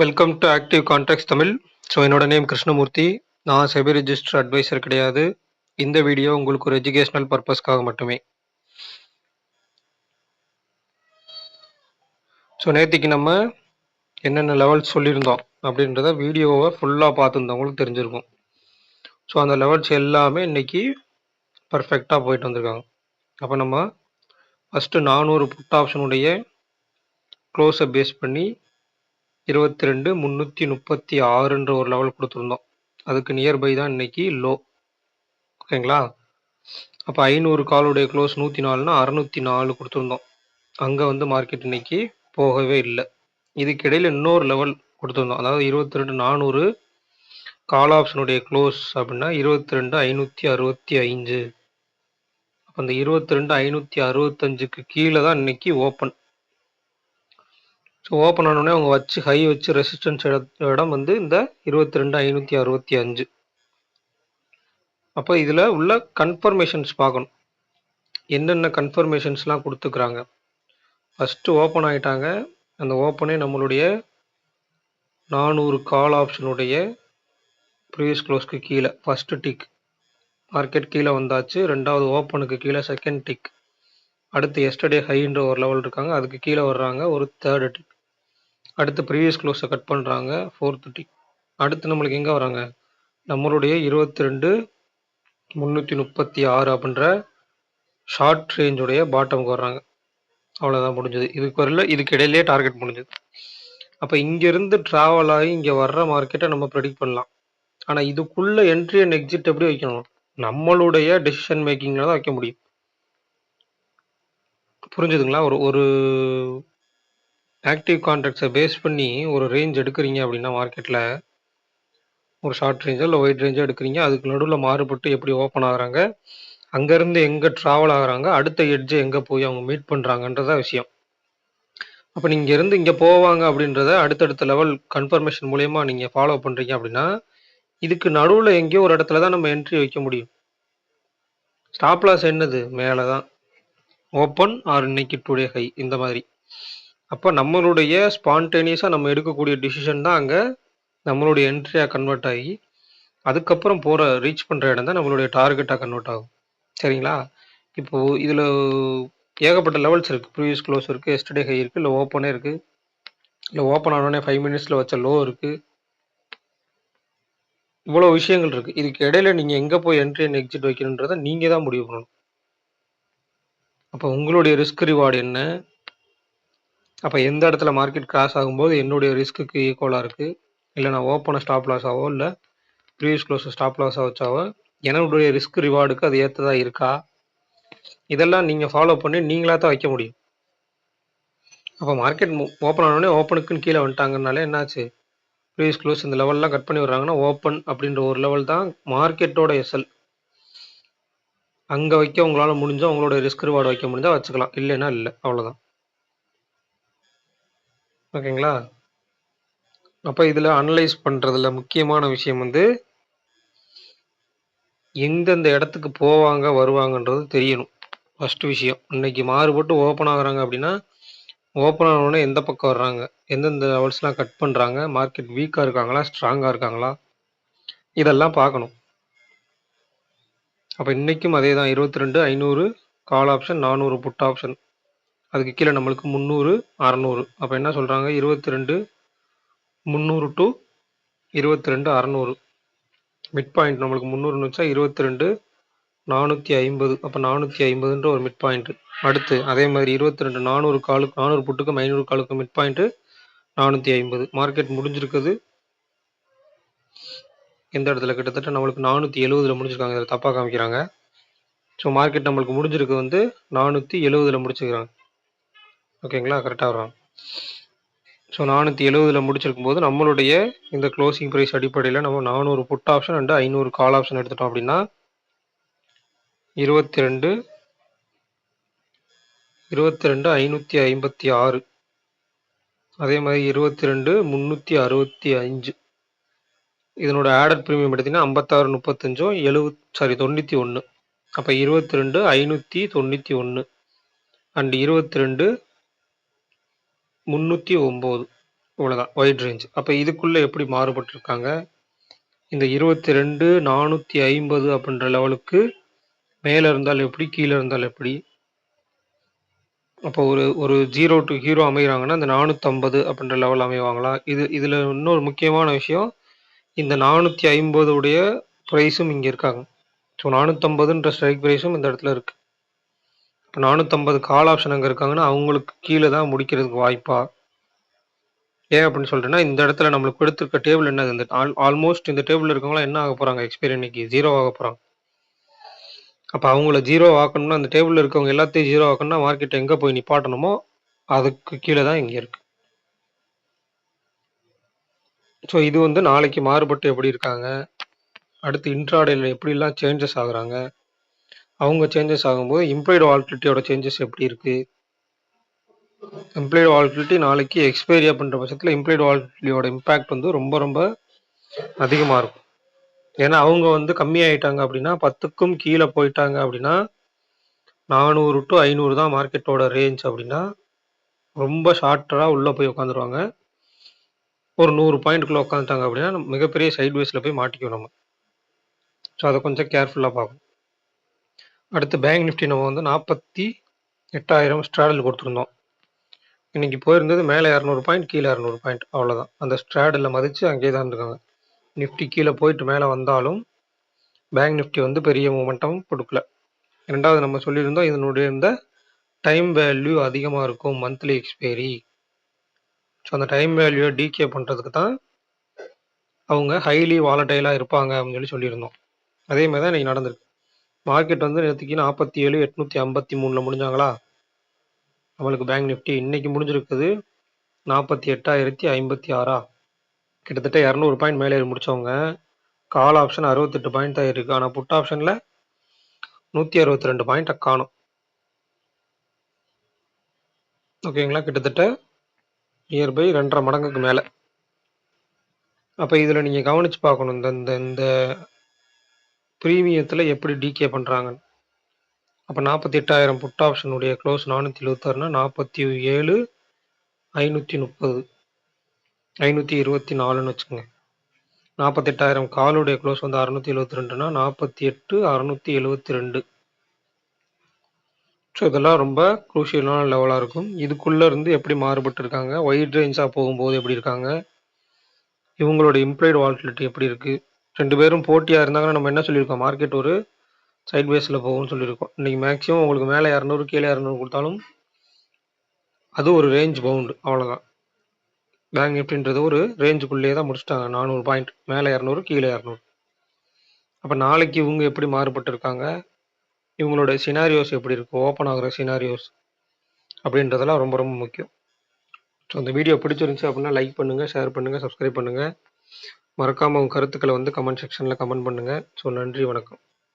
Welcome to active contacts Tamil. So என்னோட name Krishnamurthy. நான் SEBI register advisor கிடையாது. இந்த வீடியோ உங்களுக்கு ஒரு எஜுகேஷனல் பர்பஸ்க்காக மட்டுமே. ஸோ நேற்றுக்கு நம்ம என்னென்ன லெவல்ஸ் சொல்லியிருந்தோம் அப்படின்றத வீடியோவை ஃபுல்லாக பார்த்துருந்தவங்களுக்கு தெரிஞ்சிருக்கும். ஸோ அந்த லெவல்ஸ் எல்லாமே இன்னைக்கு பர்ஃபெக்டாக போயிட்டு வந்திருக்காங்க. அப்போ நம்ம ஃபஸ்ட்டு 400 புட் ஆப்ஷனுடைய க்ளோஸை பேஸ் பண்ணி 22,336ன்ற ஒரு லெவல் கொடுத்துருந்தோம். அதுக்கு நியர்பை தான் இன்னைக்கு லோ. ஓகேங்களா? அப்போ 500 காலுடைய க்ளோஸ் 104னா 604 கொடுத்துருந்தோம். அங்கே வந்து மார்க்கெட் இன்னைக்கு போகவே இல்லை. இதுக்கு இடையில இன்னொரு லெவல் கொடுத்துருந்தோம். அதாவது 22,400 கால் ஆப்ஷனுடைய க்ளோஸ் அப்படின்னா 22,565. அப்போ அந்த 22,565க்கு கீழே தான் இன்னைக்கு ஓப்பன். ஸோ ஓப்பன் ஆனோடனே அவங்க ஹை வச்சு ரெசிஸ்டன்ஸ் இடம் வந்து இந்த 22,565. அப்போ இதில் உள்ள கன்ஃபர்மேஷன்ஸ் பார்க்கணும். என்னென்ன கன்ஃபர்மேஷன்ஸ்லாம் கொடுத்துக்கிறாங்க. ஃபஸ்ட்டு ஓப்பன் ஆகிட்டாங்க. அந்த ஓப்பனே நம்மளுடைய 400 கால் ஆப்ஷனுடைய ப்ரீவியஸ் க்ளோஸ்க்கு கீழே ஃபஸ்ட்டு டிக். மார்க்கெட் கீழே வந்தாச்சு. ரெண்டாவது ஓப்பனுக்கு கீழே செகண்ட் டிக். அடுத்து எஸ்டர்டே ஹைன்ற ஒரு லெவல் இருக்காங்க, அதுக்கு கீழே வர்றாங்க ஒரு தேர்டு டிக். அடுத்து ப்ரீவியஸ் க்ளோஸை கட் பண்ணுறாங்க, ஃபோர்த்து டிக். அடுத்து நம்மளுக்கு எங்கே வராங்க, நம்மளுடைய 22,336 அப்படின்ற ஷார்ட் ரேஞ்சுடைய பாட்டமுக்கு வர்றாங்க. அவ்வளோதான், முடிஞ்சது. இதுக்கு இடையிலே டார்கெட் முடிஞ்சது. அப்போ இங்கேருந்து ட்ராவல் ஆகி இங்கே வர்ற மார்க்கெட்டை நம்ம ப்ரெடிக்ட் பண்ணலாம். ஆனால் இதுக்குள்ளே என்ட்ரி அண்ட் எக்ஸிட் எப்படி வைக்கணும், நம்மளுடைய டெசிஷன் மேக்கிங்கில் தான் வைக்க முடியும். புரிஞ்சுதுங்களா? ஒரு ஆக்டிவ் கான்ட்ராக்ட்ஸை பேஸ் பண்ணி ஒரு ரேஞ்ச் எடுக்கிறீங்க அப்படின்னா மார்க்கெட்டில் ஒரு ஷார்ட் ரேஞ்சோ இல்லை ஒயிட் ரேஞ்சோ எடுக்கிறீங்க. அதுக்கு நடுவில் மாறுபட்டு எப்படி ஓப்பன் ஆகுறாங்க, அங்கேருந்து எங்கே ட்ராவல் ஆகுறாங்க, அடுத்த எட்ஜை எங்கே போய் அவங்க மீட் பண்ணுறாங்கன்றதா விஷயம். அப்போ நீங்கள் இருந்து இங்கே போவாங்க அப்படின்றத அடுத்தடுத்த லெவல் கன்ஃபர்மேஷன் மூலயமா நீங்கள் ஃபாலோ பண்ணுறீங்க அப்படின்னா இதுக்கு நடுவில் எங்கேயோ ஒரு இடத்துல தான் நம்ம என்ட்ரி வைக்க முடியும். ஸ்டாப் லாஸ் என்னது, மேலே தான் ஓப்பன் ஆர் இன்னைக்கு டுடே ஹை, இந்த மாதிரி. அப்போ நம்மளுடைய ஸ்பான்டேனியஸாக நம்ம எடுக்கக்கூடிய டிசிஷன் தான் அங்கே நம்மளுடைய என்ட்ரியாக கன்வெர்ட் ஆகி அதுக்கப்புறம் ரீச் பண்ணுற இடம் தான் நம்மளுடைய டார்கெட்டாக கன்வெர்ட் ஆகும். சரிங்களா? இப்போது இதில் ஏகப்பட்ட லெவல்ஸ் இருக்குது. ப்ரீவியஸ் க்ளோஸ் இருக்குது, எஸ்டர்டே ஹை இருக்குது, இல்லை ஓப்பனே இருக்குது, இல்லை ஓப்பன் ஆனோடனே 5 மினிட்ஸில் வச்ச லோ இருக்குது. இவ்வளோ விஷயங்கள் இருக்குது. இதுக்கு இடையில நீங்கள் எங்கே போய் என்ட்ரி அண்ட் எக்ஸிட் வைக்கணுன்றதை நீங்கள் தான் முடிவு பண்ணணும். அப்போ உங்களுடைய ரிஸ்க் ரிவார்டு என்ன, அப்போ எந்த இடத்துல மார்க்கெட் கிராஸ் ஆகும்போது என்னுடைய ரிஸ்க்குக்கு ஈக்குவலாக இருக்குது, இல்லை நான் ஓப்பனை ஸ்டாப் லாஸாவோ இல்லை ப்ரீவியஸ் க்ளோஸை ஸ்டாப் லாஸாக வச்சாவோ என்னுடைய ரிஸ்க் ரிவார்டுக்கு அது ஏற்றதாக இருக்கா, இதெல்லாம் நீங்கள் ஃபாலோ பண்ணி நீங்களாக தான் வைக்க முடியும். அப்போ மார்க்கெட் ஓப்பன் ஆனோடனே ஓப்பனுக்குன்னு கீழே வந்துட்டாங்கனாலே என்னாச்சு, ப்ரீவியஸ் க்ளோஸ் இந்த லெவல்லாம் கட் பண்ணி வர்றாங்கன்னா ஓப்பன் அப்படின்ற ஒரு லெவல் தான் மார்க்கெட்டோட எஸ்எல். அங்கே வைக்க உங்களால் முடிஞ்சால் உங்களோட ரிஸ்க் ரிவார்டு வைக்க முடிஞ்சால் வச்சுக்கலாம், இல்லைன்னா இல்லை, அவ்வளோதான். ஓகேங்களா? அப்போ இதில் அனலைஸ் பண்ணுறதுல முக்கியமான விஷயம் வந்து எந்தெந்த இடத்துக்கு போவாங்க வருவாங்கன்றது தெரியணும். ஃபஸ்ட்டு விஷயம், இன்னைக்கு மாறுபட்டு ஓப்பன் ஆகுறாங்க அப்படின்னா ஓப்பன் ஆனோடனே எந்த பக்கம் வர்றாங்க, எந்தெந்த லெவல்ஸ்லாம் கட் பண்ணுறாங்க, மார்க்கெட் வீக்காக இருக்காங்களா ஸ்ட்ராங்காக இருக்காங்களா, இதெல்லாம் பார்க்கணும். அப்போ இன்றைக்கும் அதே தான், 22,500 கால் ஆப்ஷன், 400 புட் ஆப்ஷன், அதுக்கு கீழே நம்மளுக்கு 300 600. அப்போ என்ன சொல்கிறாங்க, 22,300 டு 22,600. மிட் பாயிண்ட் நம்மளுக்கு 300ன்னு வச்சா 22,450. அப்போ 450ன்ற ஒரு மிட் பாயிண்ட். அடுத்து அதே மாதிரி 22,400 காலுக்கு 400 புட்டுக்கும் 500 காலுக்கு மிட் பாயிண்ட்டு 450. மார்க்கெட் முடிஞ்சிருக்குது எந்த இடத்துல, கிட்டத்தட்ட நம்மளுக்கு 470 முடிஞ்சிருக்காங்க. இதில் தப்பாக காமிக்கிறாங்க. ஸோ மார்க்கெட் நம்மளுக்கு முடிஞ்சிருக்கு வந்து 470 முடிச்சுக்கிறாங்க. ஓகேங்களா? கரெக்டாக வரும். ஸோ 470 முடிச்சிருக்கும் போது நம்மளுடைய இந்த க்ளோசிங் ப்ரைஸ் அடிப்படையில் நம்ம 400 put option and 500 call option எடுத்துட்டோம் அப்படின்னா 22,556. அதே மாதிரி 22,365. இதனோட ஆடட் ப்ரீமியம் எடுத்தீங்கன்னா 56 35 91. அப்போ 22,591 அண்ட் 22,309. இவ்வளோதான் வைட் ரேஞ்ச். அப்போ இதுக்குள்ளே எப்படி மாறுபட்டிருக்காங்க, இந்த 22,450 அப்படின்ற லெவலுக்கு மேலே இருந்தால் எப்படி, கீழே இருந்தால் எப்படி. அப்போ ஒரு ஒரு 0 டூ ஹீரோ அமைகிறாங்கன்னா இந்த 450 அப்படின்ற லெவல் அமைவாங்களா. இதில் இன்னொரு முக்கியமான விஷயம், இந்த 450 உடைய ப்ரைஸும் இங்கே இருக்காங்க. ஸோ 450ன்ற ஸ்ட்ரைக் ப்ரைஸும் இந்த இடத்துல இருக்குது. இப்போ 450 கால் ஆப்ஷன் அங்கே இருக்காங்கன்னா அவங்களுக்கு கீழே தான் முடிக்கிறதுக்கு வாய்ப்பா. ஏன் அப்படின்னு சொல்லிட்டுன்னா, இந்த இடத்துல நம்மளுக்கு கொடுத்துருக்க டேபிள் என்ன, இந்த ஆல்மோஸ்ட் இந்த டேபிள் இருக்கவங்களாம் என்ன ஆக போகிறாங்க, எக்ஸ்பைரி இன்னைக்கு 0 ஆக போகிறாங்க. அப்போ அவங்கள 0 ஆக்கணும்னா, அந்த டேபிளில் இருக்கவங்க எல்லாத்தையும் 0 ஆக்கணும்னா மார்க்கெட் எங்கே போய் நிப்பாட்டணுமோ அதுக்கு கீழே தான் இங்கே இருக்குது. ஸோ இது வந்து நாளைக்கு மாறுபட்டு எப்படி இருக்காங்க, அடுத்து இன்ட்ராடேல எப்படிலாம் சேஞ்சஸ் ஆகுறாங்க, அவங்க சேஞ்சஸ் ஆகும்போது இம்ப்ளாய்டு வாலட்டிலிட்டியோட சேஞ்சஸ் எப்படி இருக்குது. இம்ப்ளாய்டு வாலட்டிலிட்டி நாளைக்கு எக்ஸ்பைரி அப்படின்ற பட்சத்தில் இம்ப்ளாய்டு வாலட்டிலிட்டியோட இம்பேக்ட் வந்து ரொம்ப ரொம்ப அதிகமாக இருக்கும். ஏன்னா அவங்க வந்து கம்மியாயிட்டாங்க அப்படின்னா, 10க்கும் கீழே போயிட்டாங்க அப்படின்னா 400 டு 500 தான் மார்க்கெட்டோட ரேஞ்ச் அப்படின்னா, ரொம்ப ஷார்ட்டராக உள்ளே போய் உட்காந்துருவாங்க. ஒரு 100 பாயிண்ட்டுக்குள்ளே உட்காந்துட்டாங்க அப்படின்னா மிகப்பெரிய சைட்வேஸில் போய் மாட்டிக்குவோம் நம்ம. ஸோ அதை கொஞ்சம் கேர்ஃபுல்லாக பார்க்கணும். அடுத்து பேங்க் நிஃப்டி நம்ம வந்து 48,000 ஸ்ட்ராடல் கொடுத்துருந்தோம். இன்னைக்கு போயிருந்தது மேலே 200 பாயிண்ட், கீழே 200 பாயிண்ட், அவ்வளோதான். அந்த ஸ்ட்ராடலில் மதித்து அங்கேயே தான் இருக்காங்க. நிஃப்டி கீழே போயிட்டு மேலே வந்தாலும் பேங்க் நிஃப்டி வந்து பெரிய மூமெண்டம் கொடுக்கல. ரெண்டாவது நம்ம சொல்லியிருந்தோம் இதனுடைய இந்த டைம் வேல்யூ அதிகமாக இருக்கும் மந்த்லி எக்ஸ்பைரி. ஸோ அந்த டைம் வேல்யூவை டிகே பண்ணுறதுக்கு தான் அவங்க ஹைலி வாலட்டைலாக இருப்பாங்க அப்படின்னு சொல்லியிருந்தோம். அதே மாதிரி தான் இன்றைக்கி நடந்திருக்கு. மார்க்கெட் வந்து நேற்றுக்கு 47,853 முடிஞ்சாங்களா நம்மளுக்கு பேங்க் நிஃப்டி. இன்னைக்கு முடிஞ்சிருக்குது 48,056. கிட்டத்தட்ட 200 பாயிண்ட் மேலே முடிச்சவங்க. கால் ஆப்ஷன் 68 பாயிண்ட் தான் இருக்குது. ஆனால் புட் ஆப்ஷனில் 162 பாயிண்ட்டை காணும். ஓகேங்களா, கிட்டத்தட்ட நியர்பை 2.5 மடங்குக்கு மேலே. அப்போ இதில் நீங்கள் கவனித்து பார்க்கணும் இந்த இந்த ப்ரீமியத்தில் எப்படி டிகே பண்ணுறாங்கன்னு. அப்போ 48,000 புட் ஆப்ஷனுடைய க்ளோஸ் 476னா 47,530 524ன்னு வச்சுக்கோங்க. 48,000 காலுடைய க்ளோஸ் வந்து 672னா 48,672. ஸோ இதெல்லாம் ரொம்ப குரூஷியலான லெவலாக இருக்கும். இதுக்குள்ளே இருந்து எப்படி மாறுபட்டு இருக்காங்க, வைட் ரேஞ்சாக போகும்போது எப்படி இருக்காங்க, இவங்களோட இம்ப்ளாய்டு வாலட்டிலிட்டி எப்படி இருக்குது. 2 பேரும் போட்டியாக இருந்தாங்கன்னா நம்ம என்ன சொல்லியிருக்கோம், மார்க்கெட் ஒரு சைட் வேஸில் போகும்னு சொல்லியிருக்கோம். இன்றைக்கி மேக்ஸிமம் உங்களுக்கு மேலே 200 கீழே 200 கொடுத்தாலும் அது ஒரு ரேஞ்ச் பவுண்டு, அவ்வளோதான். பேங்க் நிஃப்டின்றது ஒரு ரேஞ்சுக்குள்ளேயே தான் முடிச்சிட்டாங்க. 400 பாயிண்ட், மேலே 200 கீழே 200. அப்போ நாளைக்கு இவங்க எப்படி மாறுபட்டு இருக்காங்க, இவங்களோட சினாரியோஸ் எப்படி இருக்குது, ஓப்பன் ஆகிற சினாரியோஸ் அப்படின்றதெல்லாம் ரொம்ப ரொம்ப முக்கியம். ஸோ அந்த வீடியோ பிடிச்சிருந்துச்சி அப்படின்னா லைக் பண்ணுங்கள், ஷேர் பண்ணுங்கள், சப்ஸ்கிரைப் பண்ணுங்கள். மறக்காமல் உங்கள் கருத்துக்களை வந்து கமெண்ட் செக்ஷனில் கமெண்ட் பண்ணுங்கள். ஸோ நன்றி, வணக்கம்.